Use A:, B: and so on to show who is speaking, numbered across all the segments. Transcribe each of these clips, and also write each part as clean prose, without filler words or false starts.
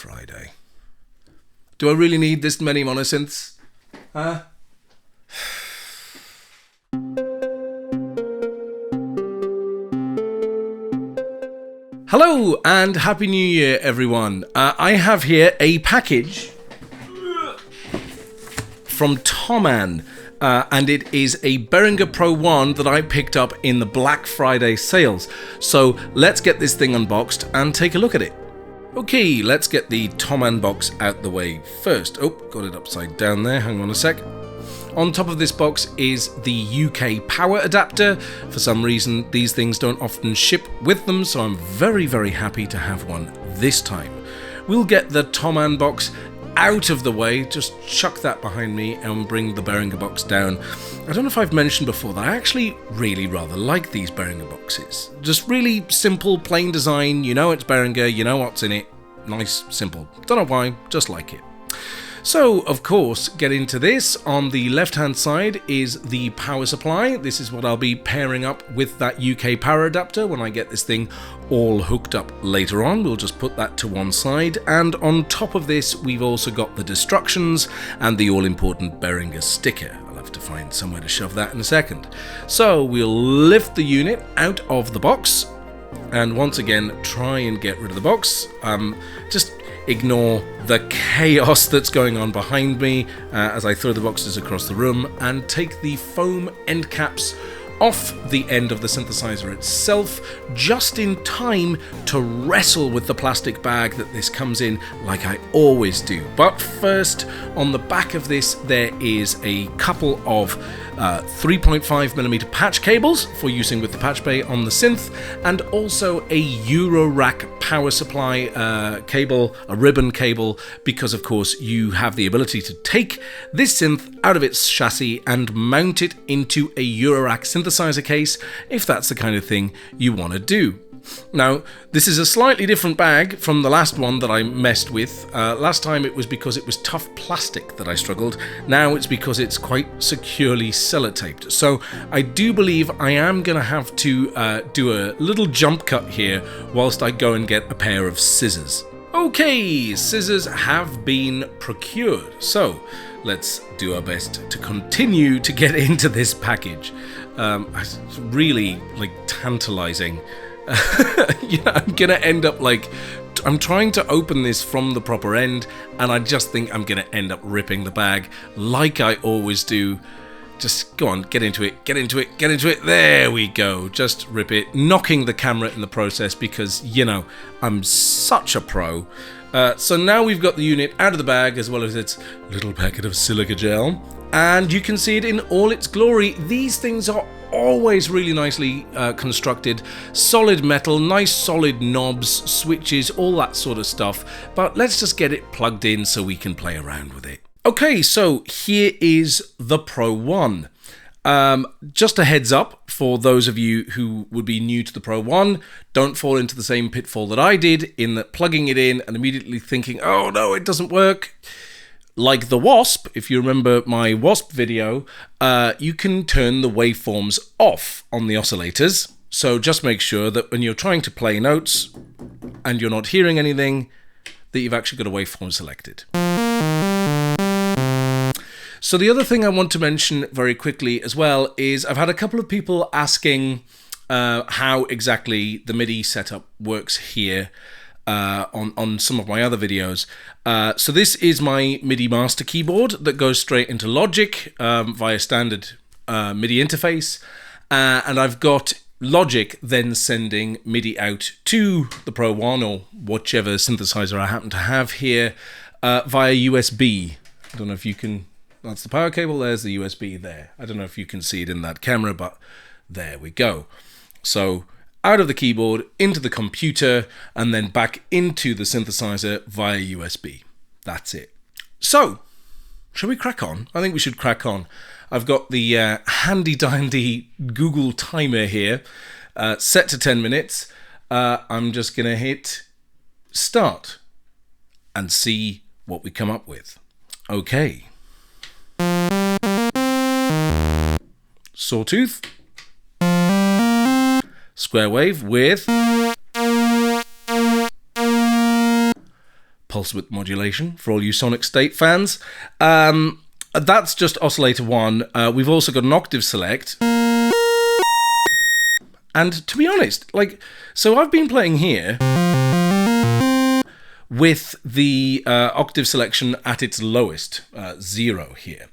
A: Friday. Do I really need this many monosynths? Huh? Hello and Happy New Year, everyone. I have here a package from Thomann, and it is a Behringer Pro 1 that I picked up in the Black Friday sales. So let's get this thing unboxed and take a look at it. Okay, let's get the Thomann box out the way first. Oh, got it upside down there, hang on a sec. On top of this box is the UK power adapter. For some reason, these things don't often ship with them, so I'm very, very happy to have one this time. We'll get the Thomann box out of the way, just chuck that behind me and bring the Behringer box down. I don't know if I've mentioned before that I actually really rather like these Behringer boxes. Just really simple, plain design, you know it's Behringer, you know what's in it. Nice, simple. Don't know why, just like it. So, of course, get into this. On the left-hand side is the power supply. This is what I'll be pairing up with that UK power adapter when I get this thing all hooked up later on. We'll just put that to one side. And on top of this, we've also got the Destructions and the all-important Behringer sticker. I'll have to find somewhere to shove that in a second. So, we'll lift the unit out of the box. And once again, try and get rid of the box. Just ignore the chaos that's going on behind me as I throw the boxes across the room and take the foam end caps off the end of the synthesizer itself, just in time to wrestle with the plastic bag that this comes in like I always do. But first, on the back of this, there is a couple of 3.5mm patch cables for using with the patch bay on the synth, and also a Eurorack power supply cable, a ribbon cable, because of course you have the ability to take this synth out of its chassis and mount it into a Eurorack synthesizer case if that's the kind of thing you want to do. Now, this is a slightly different bag from the last one that I messed with. Last time it was because it was tough plastic that I struggled. Now it's because it's quite securely sellotaped. So I do believe I am going to have to do a little jump cut here whilst I go and get a pair of scissors. Okay, scissors have been procured. So let's do our best to continue to get into this package. It's really tantalizing. I'm gonna end up I'm trying to open this from the proper end, and I just think I'm gonna end up ripping the bag like I always do. Just go on, get into it, get into it, get into it. There we go. Just rip it, knocking the camera in the process because, you know, I'm such a pro. So now we've got the unit out of the bag as well as its little packet of silica gel, and you can see it in all its glory. These things are always really nicely constructed, solid metal, nice solid knobs, switches, all that sort of stuff. But let's just get it plugged in so we can play around with it. Okay, so here is the Pro 1. Just a heads up for those of you who would be new to the Pro 1, don't fall into the same pitfall that I did in that plugging it in and immediately thinking, oh no, it doesn't work. Like the Wasp, if you remember my Wasp video, you can turn the waveforms off on the oscillators. So just make sure that when you're trying to play notes and you're not hearing anything, that you've actually got a waveform selected. So the other thing I want to mention very quickly as well is I've had a couple of people asking how exactly the MIDI setup works here. On some of my other videos. So this is my MIDI master keyboard that goes straight into Logic via standard MIDI interface, and I've got Logic then sending MIDI out to the Pro 1 or whichever synthesizer I happen to have here via USB. I don't know if you can, that's the power cable, there's the USB there. I don't know if you can see it in that camera, but there we go. So out of the keyboard, into the computer, and then back into the synthesizer via USB. That's it. So, shall we crack on? I think we should crack on. I've got the handy-dandy Google timer here, set to 10 minutes. I'm just going to hit start and see what we come up with. Okay. Sawtooth. Square wave with pulse width modulation for all you Sonic State fans. That's just oscillator 1. We've also got an octave select. And to be honest, so I've been playing here with the octave selection at its lowest, 0 here.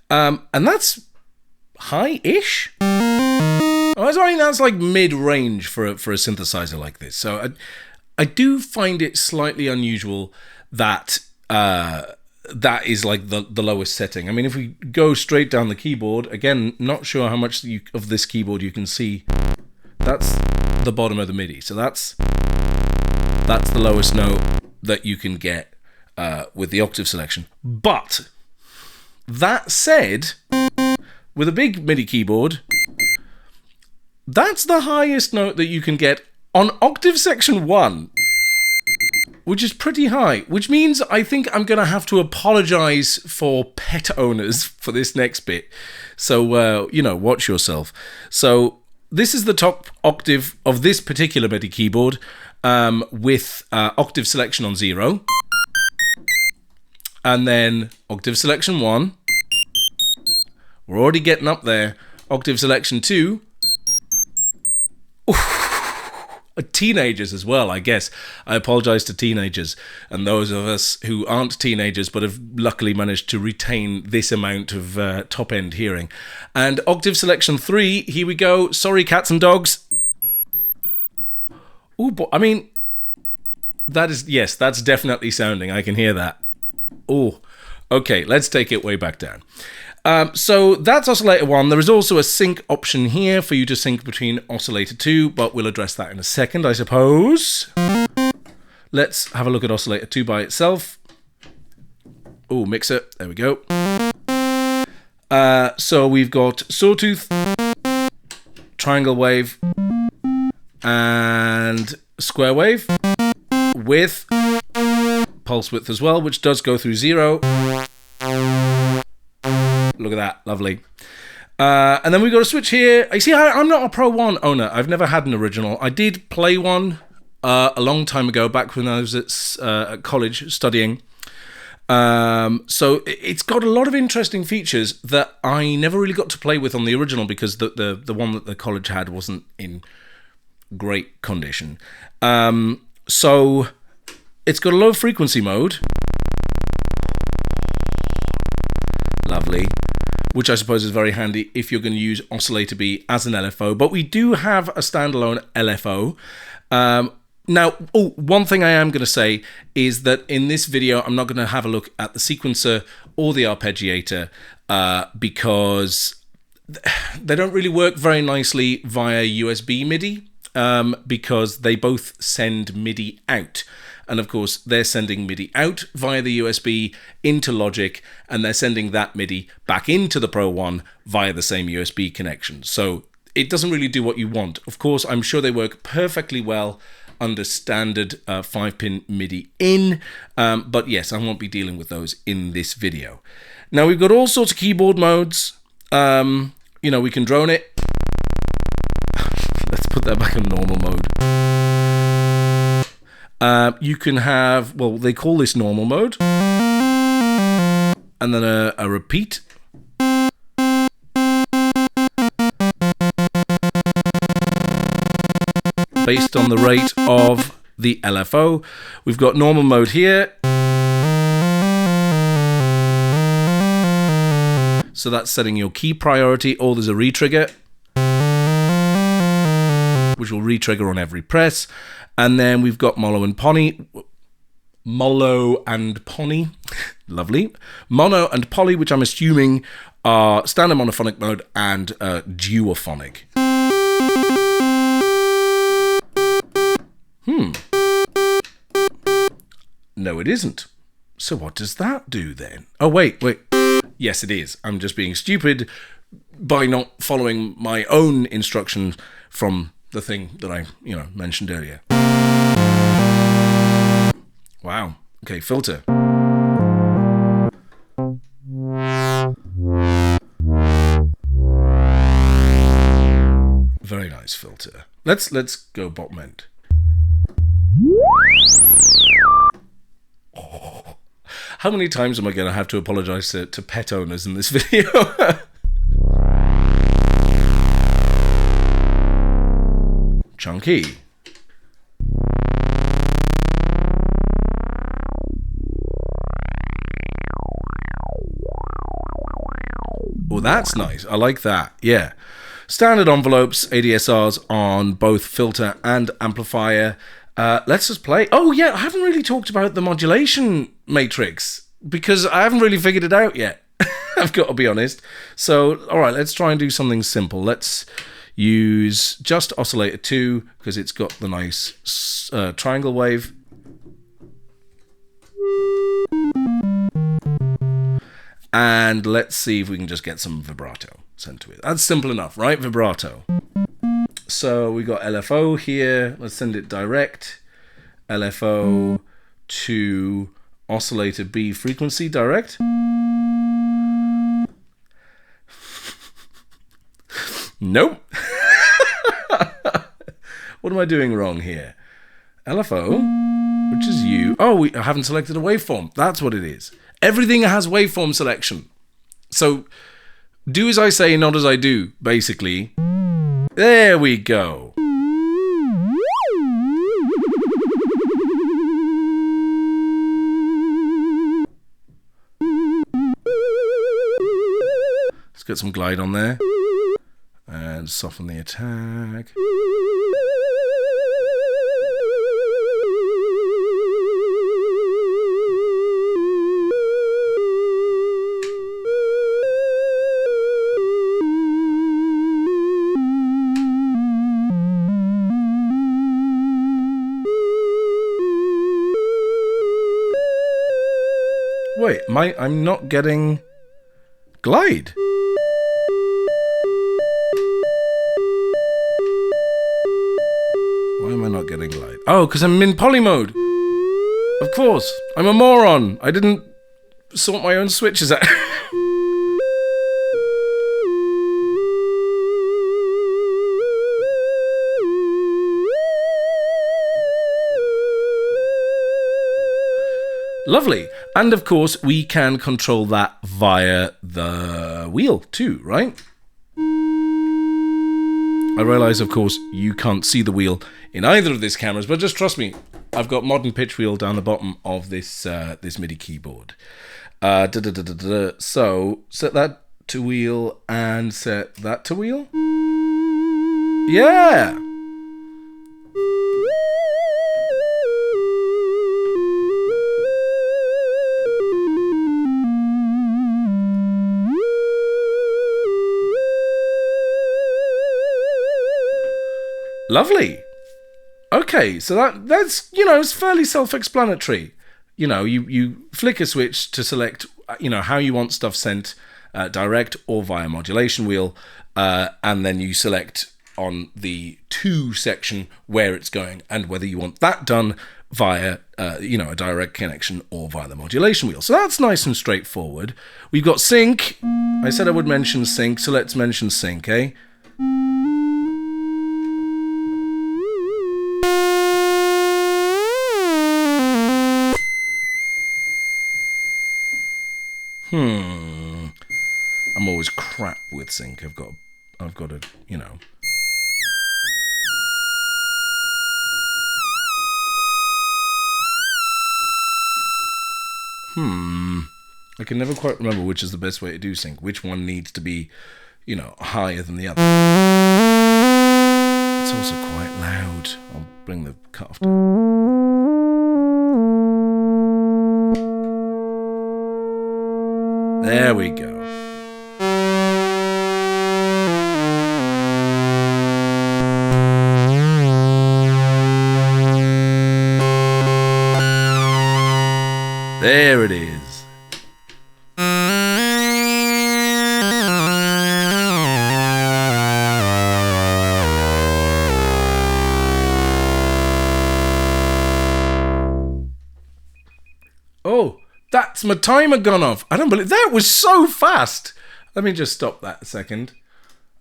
A: And that's high-ish. I mean, that's like mid-range for a synthesizer like this. So I do find it slightly unusual that that is like the lowest setting. I mean, if we go straight down the keyboard, again, not sure how much of this keyboard you can see. That's the bottom of the MIDI. So that's the lowest note that you can get with the octave selection. But that said, with a big MIDI keyboard, that's the highest note that you can get on octave section 1, which is pretty high, which means I think I'm going to have to apologize for pet owners for this next bit. So, watch yourself. So this is the top octave of this particular MIDI keyboard with octave selection on 0. And then octave selection 1. We're already getting up there. Octave selection 2. Teenagers as well, I guess. I apologize to teenagers and those of us who aren't teenagers but have luckily managed to retain this amount of top-end hearing. And octave selection 3, here we go. Sorry, cats and dogs. Ooh, I mean, yes, that's definitely sounding. I can hear that. Oh, okay, let's take it way back down. So that's oscillator 1. There is also a sync option here for you to sync between oscillator 2, but we'll address that in a second, I suppose. Let's have a look at oscillator 2 by itself. Oh, mixer. There we go. So we've got sawtooth, triangle wave, and square wave with pulse width as well, which does go through 0. Look at that, lovely. And then we've got a switch here. You see, I'm not a Pro 1 owner. I've never had an original. I did play one a long time ago, back when I was at college studying. So it's got a lot of interesting features that I never really got to play with on the original because the one that the college had wasn't in great condition. So it's got a low frequency mode. Lovely. Which I suppose is very handy if you're going to use oscillator B as an LFO. But we do have a standalone LFO. Now, one thing I am going to say is that in this video, I'm not going to have a look at the sequencer or the arpeggiator because they don't really work very nicely via USB MIDI because they both send MIDI out. And of course, they're sending MIDI out via the USB into Logic, and they're sending that MIDI back into the Pro 1 via the same USB connection. So it doesn't really do what you want. Of course, I'm sure they work perfectly well under standard 5-pin MIDI in, but yes, I won't be dealing with those in this video. Now, we've got all sorts of keyboard modes. We can drone it. Let's put that back in normal mode. You can have, well, they call this normal mode, and then a repeat. Based on the rate of the LFO. We've got normal mode here. So that's setting your key priority, or there's a retrigger, which will retrigger on every press. And then we've got Mono and Pony. Lovely. Mono and Poly, which I'm assuming are standard monophonic mode and duophonic. No, it isn't. So what does that do then? Oh, wait. Yes, it is. I'm just being stupid by not following my own instructions from the thing that I, mentioned earlier. Wow. Okay, filter. Very nice filter. Let's go bottom end. Oh, How many times am I going to have to apologize to pet owners in this video? Chunky. Oh, that's nice. I like that. Yeah. Standard envelopes, ADSRs on both filter and amplifier. Let's just play. Oh, yeah, I haven't really talked about the modulation matrix because I haven't really figured it out yet. I've got to be honest. So, all right, let's try and do something simple. Let's use just oscillator 2 because it's got the nice triangle wave. And let's see if we can just get some vibrato sent to it. That's simple enough, right? Vibrato. So we got LFO here. Let's send it direct. LFO to oscillator B frequency direct. Nope. What am I doing wrong here? LFO, which is U. Oh, I haven't selected a waveform. That's what it is. Everything has waveform selection. So do as I say, not as I do, basically. There we go. Let's get some glide on there. And soften the attack. Wait, I'm not getting glide. Why am I not getting glide? Oh, because I'm in poly mode. Of course, I'm a moron. I didn't sort my own switches out. Lovely. And of course, we can control that via the wheel too, right? I realize, of course, you can't see the wheel in either of these cameras, but just trust me, I've got modern pitch wheel down the bottom of this this MIDI keyboard. So, set that to wheel and set that to wheel. Yeah! Lovely. Okay, so that's, you know, it's fairly self-explanatory. You know, you flick a switch to select, you know, how you want stuff sent, direct or via modulation wheel, and then you select on the to section where it's going and whether you want that done via, you know, a direct connection or via the modulation wheel. So that's nice and straightforward. We've got sync. I said I would mention sync, so let's mention sync, eh? I'm always crap with sync. I've got to, you know. I can never quite remember which is the best way to do sync. Which one needs to be, you know, higher than the other. It's also quite loud. I'll bring the cutoff down. There we go. There it is. Oh, that's my timer gone off. I don't believe that was so fast. Let me just stop that a second.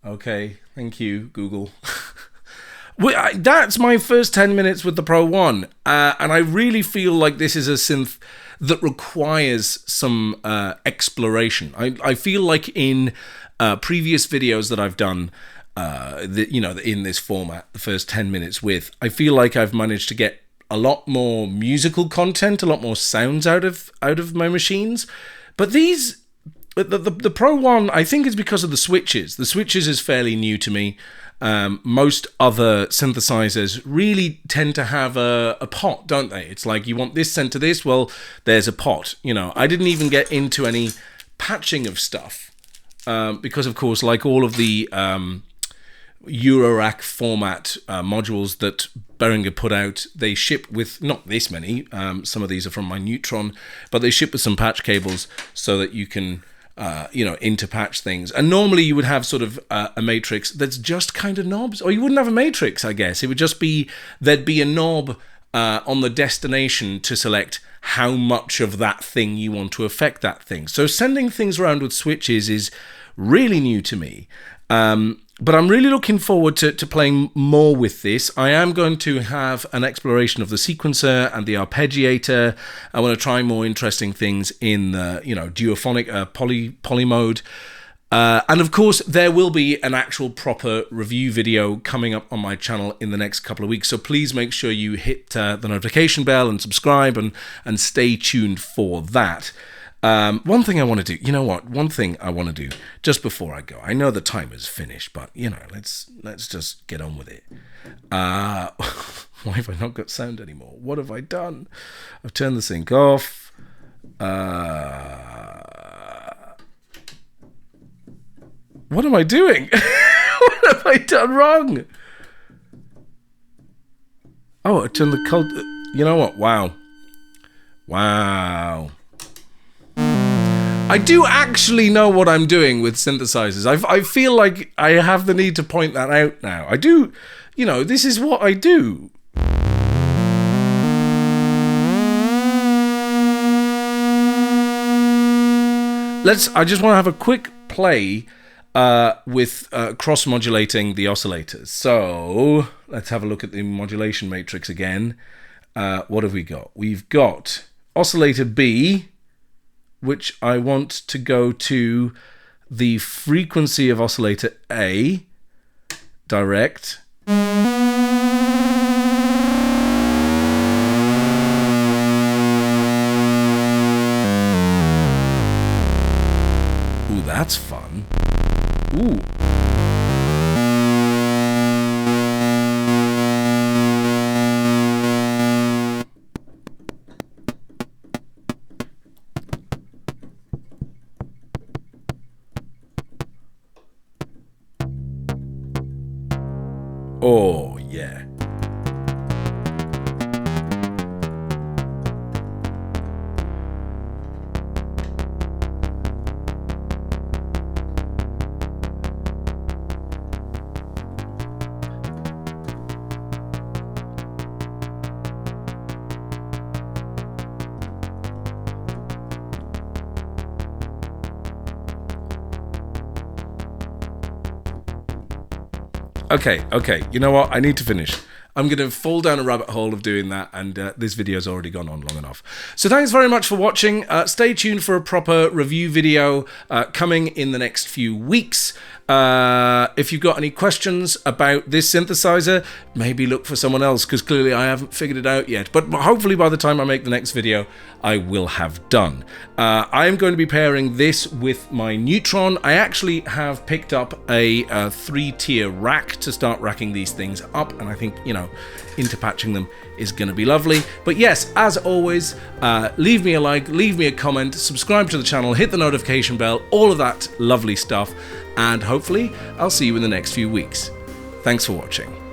A: Okay, thank you, Google. Well, that's my first 10 minutes with the Pro 1. And I really feel like this is a synth that requires some exploration. I feel like in previous videos that I've done, in this format, the first 10 minutes with, I feel like I've managed to get a lot more musical content, a lot more sounds out of my machines. But these, the Pro 1, I think it's because of the switches. The switches is fairly new to me. Most other synthesizers really tend to have a pot, don't they? It's like, you want this sent to this, well, there's a pot. I didn't even get into any patching of stuff because, of course, like all of the Eurorack format modules that Behringer put out, they ship with not this many. Some of these are from my Neutron, but they ship with some patch cables so that you can interpatch things. And normally you would have sort of a matrix that's just kind of knobs, or you wouldn't have a matrix, I guess. It would just be, there'd be a knob on the destination to select how much of that thing you want to affect that thing. So sending things around with switches is really new to me. But I'm really looking forward to playing more with this. I am going to have an exploration of the sequencer and the arpeggiator. I want to try more interesting things in the, duophonic poly mode. And of course, there will be an actual proper review video coming up on my channel in the next couple of weeks. So please make sure you hit the notification bell and subscribe and stay tuned for that. One thing I want to do, one thing I want to do just before I go, I know the timer's finished, but let's just get on with it. Why have I not got sound anymore? What have I done? I've turned the sync off. What am I doing? What have I done wrong? Oh, I turned the cold. You know what? Wow. I do actually know what I'm doing with synthesizers. I feel like I have the need to point that out now. I do, this is what I do. I just want to have a quick play with cross-modulating the oscillators. So let's have a look at the modulation matrix again. What have we got? We've got oscillator B, which I want to go to the frequency of oscillator A, direct. Ooh, that's fun. Ooh. Oh, yeah. Okay, you know what? I need to finish. I'm going to fall down a rabbit hole of doing that, and this video's already gone on long enough. So thanks very much for watching. Stay tuned for a proper review video coming in the next few weeks. If you've got any questions about this synthesizer, maybe look for someone else, because clearly I haven't figured it out yet. But hopefully by the time I make the next video, I will have done. I am going to be pairing this with my Neutron. I actually have picked up a 3-tier rack to start racking these things up, and I think, interpatching them is going to be lovely. But yes, as always, leave me a like, leave me a comment, subscribe to the channel, hit the notification bell, all of that lovely stuff, and hopefully I'll see you in the next few weeks. Thanks for watching.